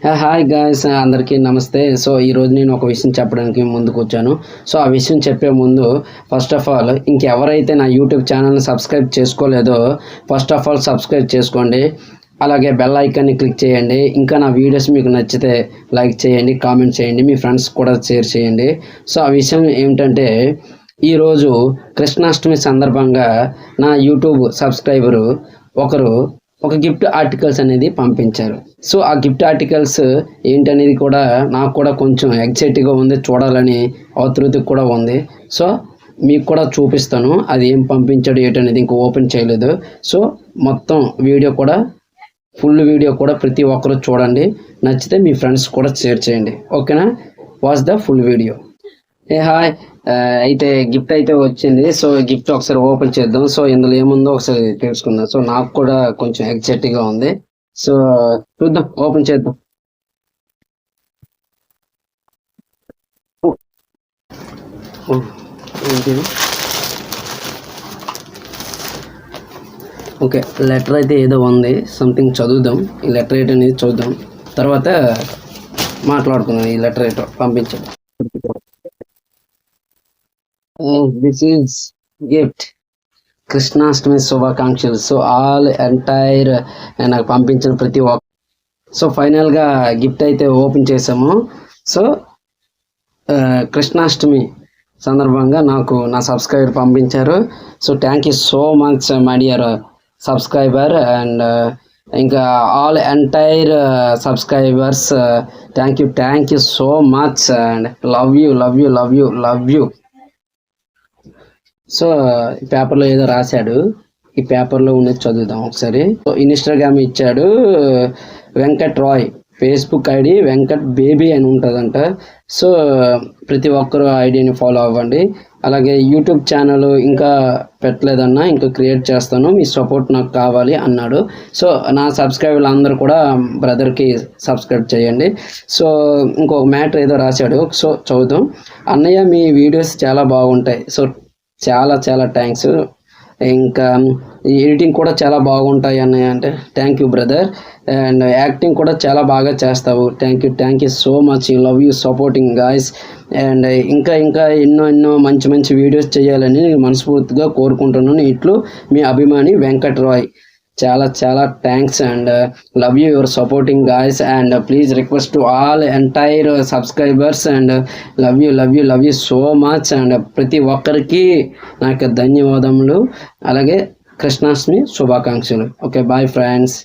Hi guys, అందరికీ నమస్తే. So ఈరోజు నేను ఒక విషయం చెప్పడానికి ముందుకు వచ్చాను. సో ఆ విషయం చెప్పే ముందు ఫస్ట్ ఆఫ్ ఆల్ ఇంకెవరైతే నా యూట్యూబ్ ఛానల్ని సబ్స్క్రైబ్ చేసుకోలేదో ఫస్ట్ ఆఫ్ ఆల్ సబ్స్క్రైబ్ చేసుకోండి. అలాగే బెల్ ఐకాన్ని క్లిక్ చేయండి. ఇంకా నా వీడియోస్ మీకు నచ్చితే లైక్ చేయండి, కామెంట్ చేయండి, మీ ఫ్రెండ్స్ కూడా షేర్ చేయండి. సో ఆ విషయం ఏమిటంటే, ఈరోజు కృష్ణాష్టమి సందర్భంగా నా యూట్యూబ్ సబ్స్క్రైబరు ఒకరు ఒక గిఫ్ట్ ఆర్టికల్స్ అనేది పంపించారు. సో ఆ గిఫ్ట్ ఆర్టికల్స్ ఏంటనేది కూడా నాకు కూడా కొంచెం ఎగ్జైట్గా ఉంది, చూడాలని ఆతృత కూడా ఉంది. సో మీకు కూడా చూపిస్తాను అది ఏం పంపించాడు ఏంటనేది. ఇంకా ఓపెన్ చేయలేదు. సో మొత్తం వీడియో కూడా ఫుల్ వీడియో కూడా ప్రతి ఒక్కరు చూడండి. నచ్చితే మీ ఫ్రెండ్స్ కూడా షేర్ చేయండి. ఓకేనా? Watch the full video. Hi, అయితే గిఫ్ట్ అయితే వచ్చింది. సో గిఫ్ట్ ఒకసారి ఓపెన్ చేద్దాం. సో ఇందులో ఏముందో ఒకసారి తెలుసుకుందాం. సో నాకు కూడా కొంచెం ఎక్సైటింగ్ గా ఉంది. సో చూద్దాం, ఓపెన్ చేద్దాం. ఓకే, లెటర్ అయితే ఏదో ఉంది, సంథింగ్ చదువుదాం. ఈ లెటర్ ఏంటి అనేది చూద్దాం, తర్వాత మాట్లాడుకుందాం. ఈ లెటర్ ఏంటో పంపించాం. This is gift. కృష్ణాష్టమి శుభాకాంక్షలు. సో ఆల్ ఎంటైర్ నాకు పంపించిన ప్రతి ఒక్క. సో ఫైనల్గా గిఫ్ట్ అయితే ఓపెన్ చేసాము. సో కృష్ణాష్టమి సందర్భంగా నాకు నా సబ్స్క్రైబర్ పంపించారు. So thank you so much my dear subscriber and ఇంకా all entire subscribers, thank you so much and love you. So పేపర్లో ఏదో రాశాడు. ఈ పేపర్లో ఉన్నది చదువుదాం ఒకసారి. సో ఇన్స్టాగ్రామ్ ఇచ్చాడు, Venkat Rai. Facebook ID Venkat baby అని ఉంటుందంట. సో ప్రతి ఒక్కరు ఐడిని ఫాలో అవ్వండి. అలాగే యూట్యూబ్ ఛానల్ ఇంకా పెట్టలేదన్నా, ఇంకా క్రియేట్ చేస్తాను, మీ సపోర్ట్ నాకు కావాలి అన్నాడు. సో నా సబ్స్క్రైబర్లు అందరూ కూడా బ్రదర్కి సబ్స్క్రైబ్ చేయండి. సో ఇంకొక మ్యాటర్ ఏదో రాశాడు. సో చదువుదాం. అన్నయ్య, మీ వీడియోస్ చాలా బాగుంటాయి. సో చాలా థ్యాంక్స్. ఇంకా ఎడిటింగ్ కూడా చాలా బాగుంటాయి అన్నయ్య అంటే thank you brother. And acting కూడా చాలా బాగా చేస్తావు. Thank you so much. Love you supporting guys. And ఇంకా ఎన్నో మంచి వీడియోస్ చేయాలని నేను మనస్ఫూర్తిగా కోరుకుంటున్నాను. ఇట్లు మీ అభిమాని వెంకట్ రాయ్. చాలా thanks and love you your supporting guys. And please request to all entire subscribers and love you so much. And ప్రతి ఒక్కరికి నాకు ధన్యవాదములు. అలాగే కృష్ణాష్టమి శుభాకాంక్షలు. Okay, bye friends.